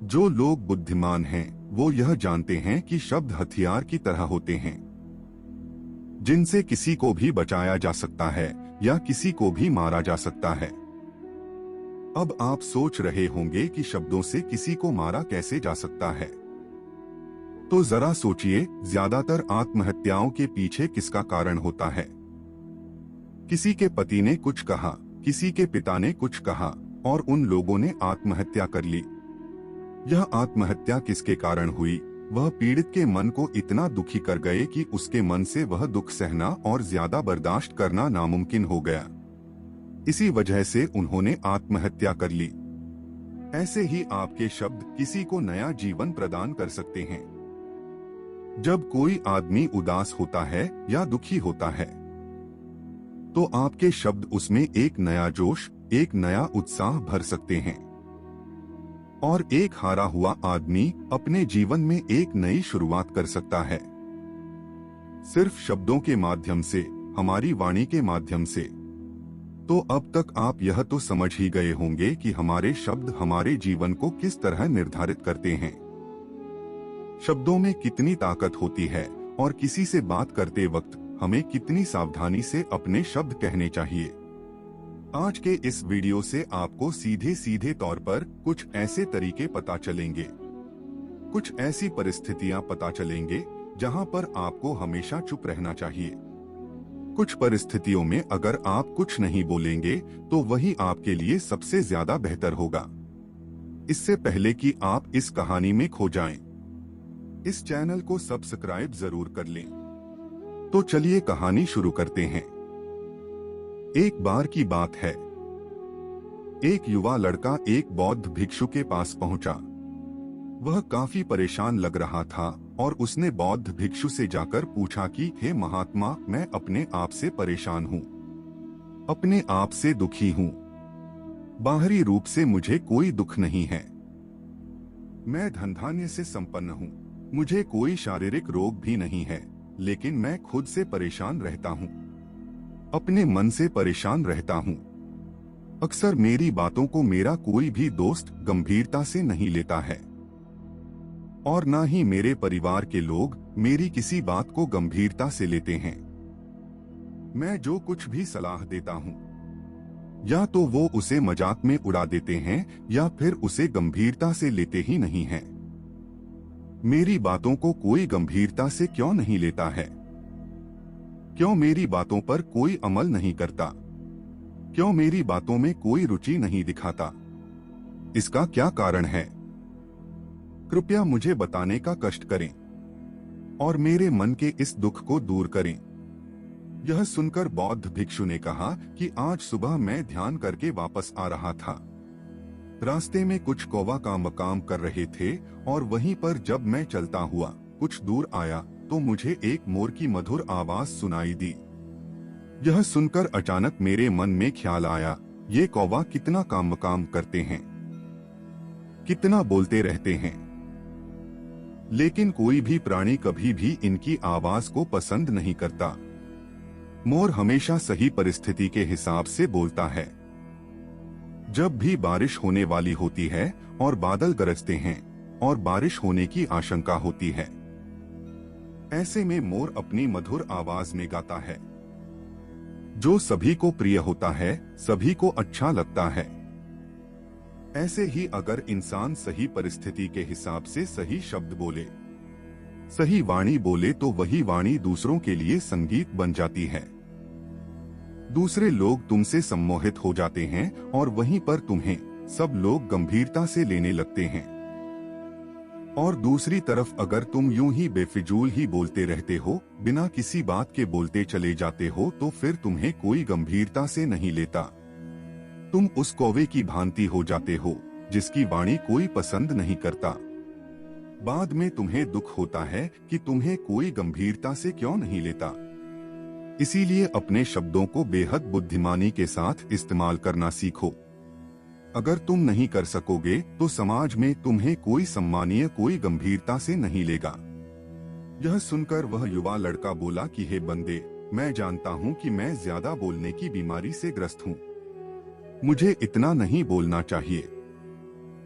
जो लोग बुद्धिमान हैं वो यह जानते हैं कि शब्द हथियार की तरह होते हैं, जिनसे किसी को भी बचाया जा सकता है या किसी को भी मारा जा सकता है। अब आप सोच रहे होंगे कि शब्दों से किसी को मारा कैसे जा सकता है। तो जरा सोचिए, ज्यादातर आत्महत्याओं के पीछे किसका कारण होता है? किसी के पति ने कुछ कहा, किसी के पिता ने कुछ कहा और उन लोगों ने आत्महत्या कर ली। यह आत्महत्या किसके कारण हुई? वह पीड़ित के मन को इतना दुखी कर गए कि उसके मन से वह दुख सहना और ज्यादा बर्दाश्त करना नामुमकिन हो गया। इसी वजह से उन्होंने आत्महत्या कर ली। ऐसे ही आपके शब्द किसी को नया जीवन प्रदान कर सकते हैं। जब कोई आदमी उदास होता है या दुखी होता है तो आपके शब्द उसमें एक नया जोश, एक नया उत्साह भर सकते हैं। और एक हारा हुआ आदमी अपने जीवन में एक नई शुरुआत कर सकता है, सिर्फ शब्दों के माध्यम से, हमारी वाणी के माध्यम से। तो अब तक आप यह तो समझ ही गए होंगे कि हमारे शब्द हमारे जीवन को किस तरह निर्धारित करते हैं। शब्दों में कितनी ताकत होती है और किसी से बात करते वक्त हमें कितनी सावधानी से अपने शब्द कहने चाहिए। आज के इस वीडियो से आपको सीधे सीधे तौर पर कुछ ऐसे तरीके पता चलेंगे, कुछ ऐसी परिस्थितियां पता चलेंगे जहां पर आपको हमेशा चुप रहना चाहिए। कुछ परिस्थितियों में अगर आप कुछ नहीं बोलेंगे तो वही आपके लिए सबसे ज्यादा बेहतर होगा। इससे पहले कि आप इस कहानी में खो जाएं, इस चैनल को सब्सक्राइब जरूर कर लें। तो चलिए कहानी शुरू करते हैं। एक बार की बात है, एक युवा लड़का एक बौद्ध भिक्षु के पास पहुंचा। वह काफी परेशान लग रहा था और उसने बौद्ध भिक्षु से जाकर पूछा कि हे महात्मा, मैं अपने आप से परेशान हूँ, अपने आप से दुखी हूँ। बाहरी रूप से मुझे कोई दुख नहीं है, मैं धन धान्य से संपन्न हूँ, मुझे कोई शारीरिक रोग भी नहीं है, लेकिन मैं खुद से परेशान रहता हूँ, अपने मन से परेशान रहता हूँ। अक्सर मेरी बातों को मेरा कोई भी दोस्त गंभीरता से नहीं लेता है और ना ही मेरे परिवार के लोग मेरी किसी बात को गंभीरता से लेते हैं। मैं जो कुछ भी सलाह देता हूँ या तो वो उसे मजाक में उड़ा देते हैं या फिर उसे गंभीरता से लेते ही नहीं हैं। मेरी बातों को कोई गंभीरता से क्यों नहीं लेता है? क्यों मेरी बातों पर कोई अमल नहीं करता? क्यों मेरी बातों में कोई रुचि नहीं दिखाता? इसका क्या कारण है? कृपया मुझे बताने का कष्ट करें और मेरे मन के इस दुख को दूर करें। यह सुनकर बौद्ध भिक्षु ने कहा कि आज सुबह मैं ध्यान करके वापस आ रहा था। रास्ते में कुछ कौवा का मकाम कर रहे थे और वहीं पर जब मैं चलता हुआ कुछ दूर आया तो मुझे एक मोर की मधुर आवाज सुनाई दी। यह सुनकर अचानक मेरे मन में ख्याल आया, ये कौवा कितना काम करते हैं, कितना बोलते रहते हैं, लेकिन कोई भी प्राणी कभी भी इनकी आवाज को पसंद नहीं करता। मोर हमेशा सही परिस्थिति के हिसाब से बोलता है। जब भी बारिश होने वाली होती है और बादल गरजते हैं और बारिश होने की आशंका होती है, ऐसे में मोर अपनी मधुर आवाज में गाता है, जो सभी को प्रिय होता है, सभी को अच्छा लगता है। ऐसे ही अगर इंसान सही परिस्थिति के हिसाब से सही शब्द बोले, सही वाणी बोले तो वही वाणी दूसरों के लिए संगीत बन जाती है। दूसरे लोग तुमसे सम्मोहित हो जाते हैं और वहीं पर तुम्हें सब लोग गंभीरता से लेने लगते हैं। और दूसरी तरफ अगर तुम यूं ही बेफिजूल ही बोलते रहते हो, बिना किसी बात के बोलते चले जाते हो, तो फिर तुम्हें कोई गंभीरता से नहीं लेता। तुम उस कौवे की भांति हो जाते हो जिसकी वाणी कोई पसंद नहीं करता। बाद में तुम्हें दुख होता है कि तुम्हें कोई गंभीरता से क्यों नहीं लेता। इसीलिए अपने शब्दों को बेहद बुद्धिमानी के साथ इस्तेमाल करना सीखो। अगर तुम नहीं कर सकोगे तो समाज में तुम्हें कोई सम्मानीय, कोई गंभीरता से नहीं लेगा। यह सुनकर वह युवा लड़का बोला कि हे बंदे, मैं जानता हूँ कि मैं ज्यादा बोलने की बीमारी से ग्रस्त हूँ, मुझे इतना नहीं बोलना चाहिए,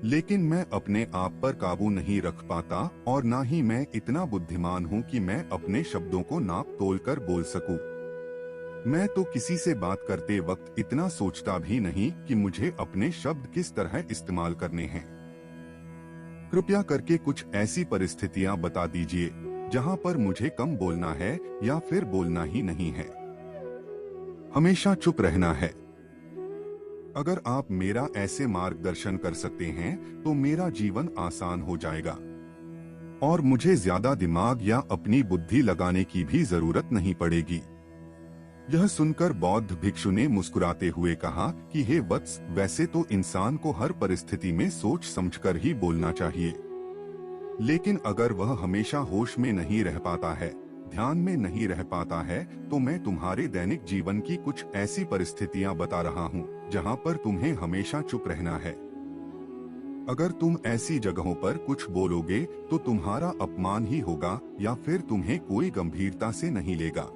लेकिन मैं अपने आप पर काबू नहीं रख पाता और ना ही मैं इतना बुद्धिमान हूँ कि मैं अपने शब्दों को नाप तोल कर बोल सकूं। मैं तो किसी से बात करते वक्त इतना सोचता भी नहीं कि मुझे अपने शब्द किस तरह इस्तेमाल करने हैं। कृपया करके कुछ ऐसी परिस्थितियां बता दीजिए जहां पर मुझे कम बोलना है या फिर बोलना ही नहीं है। हमेशा चुप रहना है। अगर आप मेरा ऐसे मार्गदर्शन कर सकते हैं तो मेरा जीवन आसान हो जाएगा और मुझे ज्यादा दिमाग या अपनी बुद्धि लगाने की भी जरूरत नहीं पड़ेगी। यह सुनकर बौद्ध भिक्षु ने मुस्कुराते हुए कहा कि हे वत्स, वैसे तो इंसान को हर परिस्थिति में सोच समझकर ही बोलना चाहिए, लेकिन अगर वह हमेशा होश में नहीं रह पाता है, ध्यान में नहीं रह पाता है, तो मैं तुम्हारे दैनिक जीवन की कुछ ऐसी परिस्थितियां बता रहा हूँ जहाँ पर तुम्हें हमेशा चुप रहना है। अगर तुम ऐसी जगहों पर कुछ बोलोगे तो तुम्हारा अपमान ही होगा या फिर तुम्हें कोई गंभीरता से नहीं लेगा।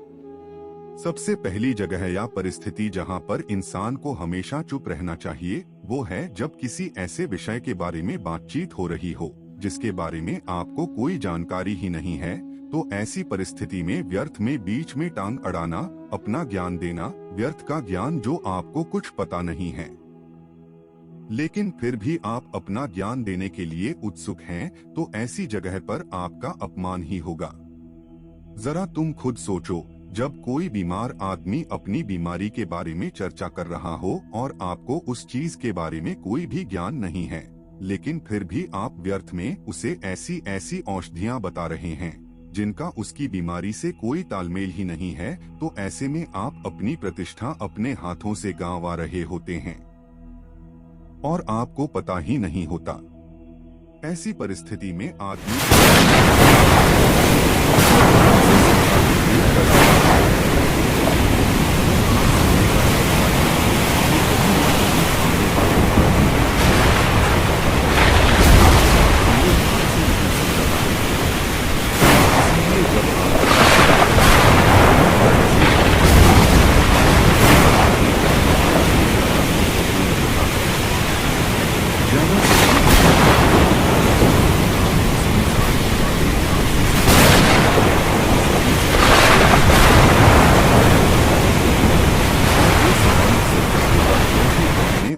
सबसे पहली जगह या परिस्थिति जहां पर इंसान को हमेशा चुप रहना चाहिए वो है जब किसी ऐसे विषय के बारे में बातचीत हो रही हो जिसके बारे में आपको कोई जानकारी ही नहीं है। तो ऐसी परिस्थिति में व्यर्थ में बीच में टांग अड़ाना, अपना ज्ञान देना, व्यर्थ का ज्ञान जो आपको कुछ पता नहीं है लेकिन फिर भी आप अपना ज्ञान देने के लिए उत्सुक हैं, तो ऐसी जगह पर आपका अपमान ही होगा। जरा तुम खुद सोचो, जब कोई बीमार आदमी अपनी बीमारी के बारे में चर्चा कर रहा हो और आपको उस चीज के बारे में कोई भी ज्ञान नहीं है, लेकिन फिर भी आप व्यर्थ में उसे ऐसी ऐसी औषधियां बता रहे हैं जिनका उसकी बीमारी से कोई तालमेल ही नहीं है, तो ऐसे में आप अपनी प्रतिष्ठा अपने हाथों से गंवा रहे होते हैं और आपको पता ही नहीं होता। ऐसी परिस्थिति में आदमी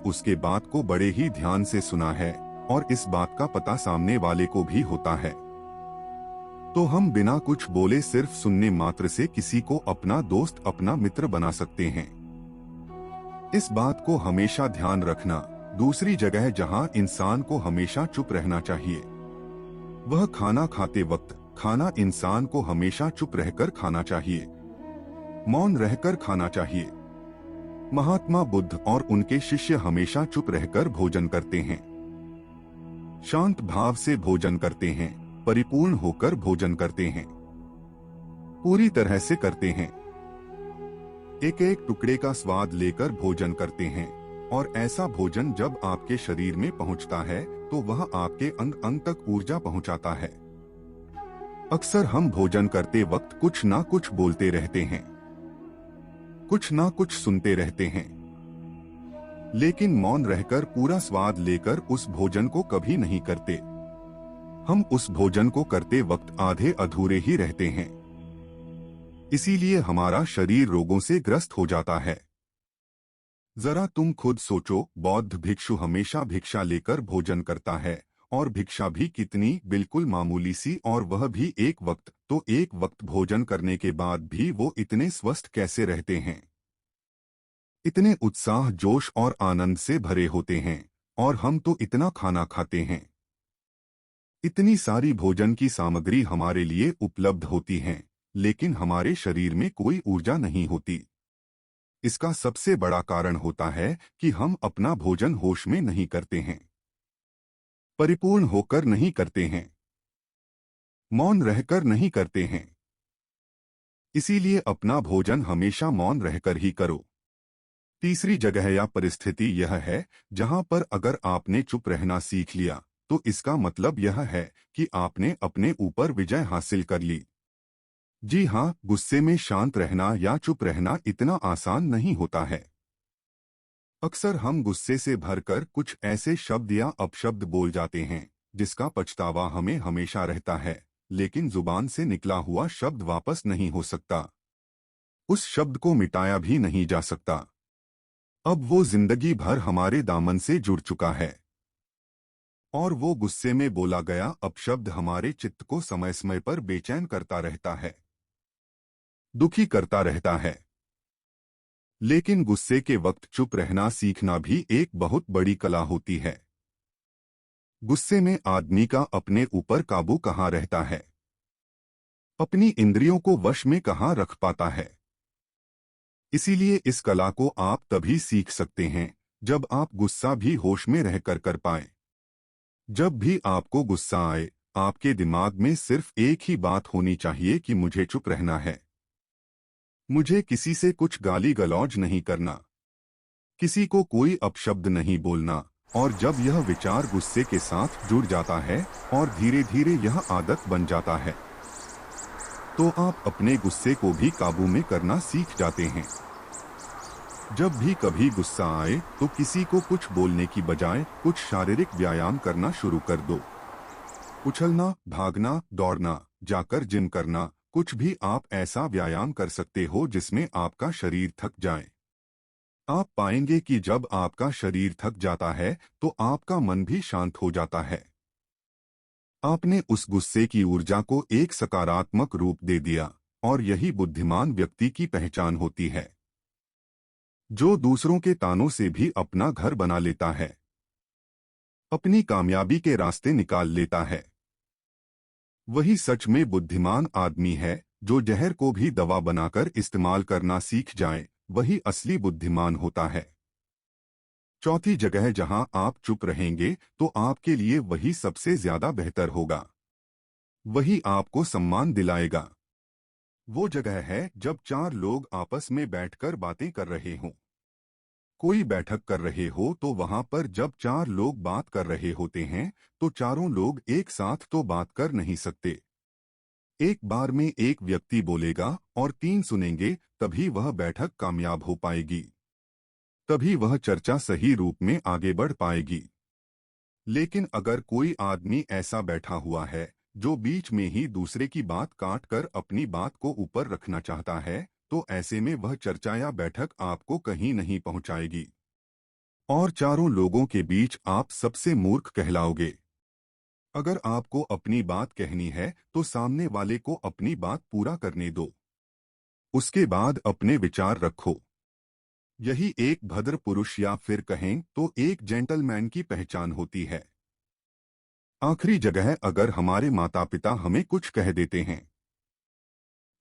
उसके बात को बड़े ही ध्यान से सुना है और इस बात का पता सामने वाले को भी होता है, तो हम बिना कुछ बोले सिर्फ सुनने मात्र से किसी को अपना दोस्त, अपना मित्र बना सकते हैं। इस बात को हमेशा ध्यान रखना। दूसरी जगह जहां इंसान को हमेशा चुप रहना चाहिए वह खाना खाते वक्त। खाना इंसान को हमेशा चुप रहकर खाना चाहिए, मौन रहकर खाना चाहिए। महात्मा बुद्ध और उनके शिष्य हमेशा चुप रहकर भोजन करते हैं, शांत भाव से भोजन करते हैं, परिपूर्ण होकर भोजन करते हैं, पूरी तरह से करते हैं। एक एक टुकड़े का स्वाद लेकर भोजन करते हैं और ऐसा भोजन जब आपके शरीर में पहुंचता है तो वह आपके अंग अंग तक ऊर्जा पहुंचाता है। अक्सर हम भोजन करते वक्त कुछ ना कुछ बोलते रहते हैं, कुछ ना कुछ सुनते रहते हैं, लेकिन मौन रहकर पूरा स्वाद लेकर उस भोजन को कभी नहीं करते। हम उस भोजन को करते वक्त आधे अधूरे ही रहते हैं, इसीलिए हमारा शरीर रोगों से ग्रस्त हो जाता है। जरा तुम खुद सोचो, बौद्ध भिक्षु हमेशा भिक्षा लेकर भोजन करता है और भिक्षा भी कितनी बिल्कुल मामूली सी, और वह भी एक वक्त। तो एक वक्त भोजन करने के बाद भी वो इतने स्वस्थ कैसे रहते हैं, इतने उत्साह, जोश और आनंद से भरे होते हैं। और हम तो इतना खाना खाते हैं, इतनी सारी भोजन की सामग्री हमारे लिए उपलब्ध होती हैं, लेकिन हमारे शरीर में कोई ऊर्जा नहीं होती। इसका सबसे बड़ा कारण होता है कि हम अपना भोजन होश में नहीं करते हैं, परिपूर्ण होकर नहीं करते हैं, मौन रहकर नहीं करते हैं। इसीलिए अपना भोजन हमेशा मौन रहकर ही करो। तीसरी जगह या परिस्थिति यह है जहां पर अगर आपने चुप रहना सीख लिया तो इसका मतलब यह है कि आपने अपने ऊपर विजय हासिल कर ली। जी हाँ, गुस्से में शांत रहना या चुप रहना इतना आसान नहीं होता है। अक्सर हम गुस्से से भरकर कुछ ऐसे शब्द या अपशब्द बोल जाते हैं जिसका पछतावा हमें हमेशा रहता है, लेकिन जुबान से निकला हुआ शब्द वापस नहीं हो सकता। उस शब्द को मिटाया भी नहीं जा सकता। अब वो जिंदगी भर हमारे दामन से जुड़ चुका है और वो गुस्से में बोला गया अपशब्द हमारे चित्त को समय समय पर बेचैन करता रहता है, दुखी करता रहता है। लेकिन गुस्से के वक्त चुप रहना सीखना भी एक बहुत बड़ी कला होती है। गुस्से में आदमी का अपने ऊपर काबू कहाँ रहता है, अपनी इंद्रियों को वश में कहाँ रख पाता है। इसीलिए इस कला को आप तभी सीख सकते हैं जब आप गुस्सा भी होश में रहकर कर पाएं। जब भी आपको गुस्सा आए, आपके दिमाग में सिर्फ एक ही बात होनी चाहिए कि मुझे चुप रहना है। मुझे किसी से कुछ गाली गलौज नहीं करना, किसी को कोई अपशब्द नहीं बोलना। और जब यह विचार गुस्से के साथ जुड़ जाता है और धीरे धीरे यह आदत बन जाता है, तो आप अपने गुस्से को भी काबू में करना सीख जाते हैं। जब भी कभी गुस्सा आए तो किसी को कुछ बोलने की बजाय कुछ शारीरिक व्यायाम करना शुरू कर दो। उछलना, भागना, दौड़ना, जाकर जिम करना, कुछ भी आप ऐसा व्यायाम कर सकते हो जिसमें आपका शरीर थक जाए। आप पाएंगे कि जब आपका शरीर थक जाता है तो आपका मन भी शांत हो जाता है। आपने उस गुस्से की ऊर्जा को एक सकारात्मक रूप दे दिया और यही बुद्धिमान व्यक्ति की पहचान होती है, जो दूसरों के तानों से भी अपना घर बना लेता है, अपनी कामयाबी के रास्ते निकाल लेता है। वही सच में बुद्धिमान आदमी है जो जहर को भी दवा बनाकर इस्तेमाल करना सीख जाए, वही असली बुद्धिमान होता है। चौथी जगह जहां आप चुप रहेंगे तो आपके लिए वही सबसे ज्यादा बेहतर होगा, वही आपको सम्मान दिलाएगा। वो जगह है जब चार लोग आपस में बैठकर बातें कर रहे हों। कोई बैठक कर रहे हो तो वहां पर जब चार लोग बात कर रहे होते हैं तो चारों लोग एक साथ तो बात कर नहीं सकते। एक बार में एक व्यक्ति बोलेगा और तीन सुनेंगे, तभी वह बैठक कामयाब हो पाएगी, तभी वह चर्चा सही रूप में आगे बढ़ पाएगी। लेकिन अगर कोई आदमी ऐसा बैठा हुआ है जो बीच में ही दूसरे की बात काट कर अपनी बात को ऊपर रखना चाहता है, तो ऐसे में वह चर्चा या बैठक आपको कहीं नहीं पहुंचाएगी और चारों लोगों के बीच आप सबसे मूर्ख कहलाओगे। अगर आपको अपनी बात कहनी है तो सामने वाले को अपनी बात पूरा करने दो, उसके बाद अपने विचार रखो। यही एक भद्र पुरुष या फिर कहें तो एक जेंटलमैन की पहचान होती है। आखिरी जगह, अगर हमारे माता पिता हमें कुछ कह देते हैं,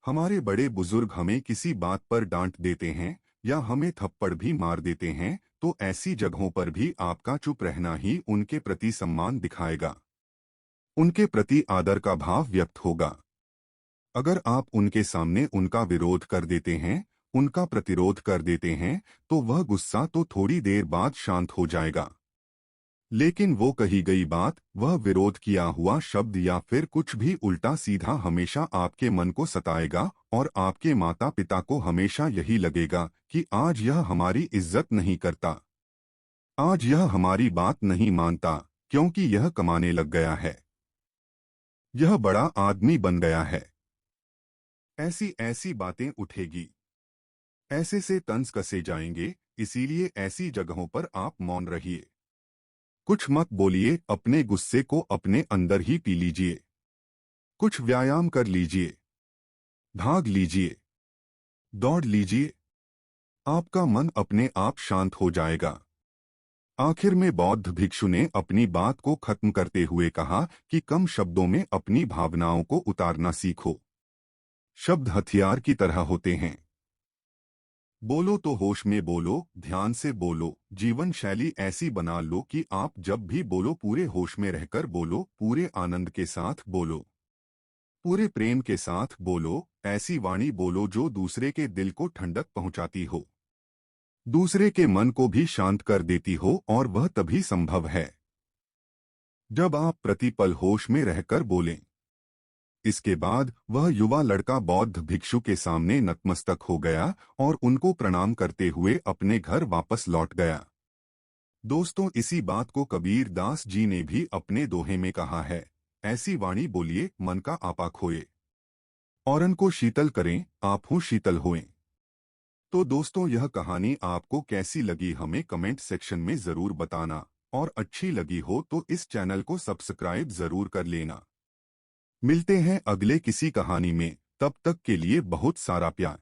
हमारे बड़े बुजुर्ग हमें किसी बात पर डांट देते हैं या हमें थप्पड़ भी मार देते हैं, तो ऐसी जगहों पर भी आपका चुप रहना ही उनके प्रति सम्मान दिखाएगा, उनके प्रति आदर का भाव व्यक्त होगा। अगर आप उनके सामने उनका विरोध कर देते हैं, उनका प्रतिरोध कर देते हैं, तो वह गुस्सा तो थोड़ी देर बाद शांत हो जाएगा, लेकिन वो कही गई बात, वह विरोध किया हुआ शब्द या फिर कुछ भी उल्टा सीधा हमेशा आपके मन को सताएगा और आपके माता पिता को हमेशा यही लगेगा कि आज यह हमारी इज्जत नहीं करता, आज यह हमारी बात नहीं मानता, क्योंकि यह कमाने लग गया है, यह बड़ा आदमी बन गया है। ऐसी ऐसी बातें उठेगी, ऐसे से तंज कसे जाएंगे। इसीलिए ऐसी जगहों पर आप मौन रहिए, कुछ मत बोलिए, अपने गुस्से को अपने अंदर ही पी लीजिए, कुछ व्यायाम कर लीजिए, भाग लीजिए, दौड़ लीजिए, आपका मन अपने आप शांत हो जाएगा। आखिर में बौद्ध भिक्षु ने अपनी बात को खत्म करते हुए कहा कि कम शब्दों में अपनी भावनाओं को उतारना सीखो। शब्द हथियार की तरह होते हैं। बोलो तो होश में बोलो, ध्यान से बोलो, जीवन शैली ऐसी बना लो कि आप जब भी बोलो पूरे होश में रहकर बोलो, पूरे आनंद के साथ बोलो, पूरे प्रेम के साथ बोलो। ऐसी वाणी बोलो जो दूसरे के दिल को ठंडक पहुंचाती हो, दूसरे के मन को भी शांत कर देती हो, और वह तभी संभव है जब आप प्रतिपल होश में रहकर बोलें। इसके बाद वह युवा लड़का बौद्ध भिक्षु के सामने नतमस्तक हो गया और उनको प्रणाम करते हुए अपने घर वापस लौट गया। दोस्तों, इसी बात को कबीर दास जी ने भी अपने दोहे में कहा है, ऐसी वाणी बोलिए मन का आपा खोए, औरन को शीतल करें आप हूँ शीतल होएं। तो दोस्तों, यह कहानी आपको कैसी लगी हमें कमेंट सेक्शन में जरूर बताना, और अच्छी लगी हो तो इस चैनल को सब्सक्राइब जरूर कर लेना। मिलते हैं अगले किसी कहानी में, तब तक के लिए बहुत सारा प्यार।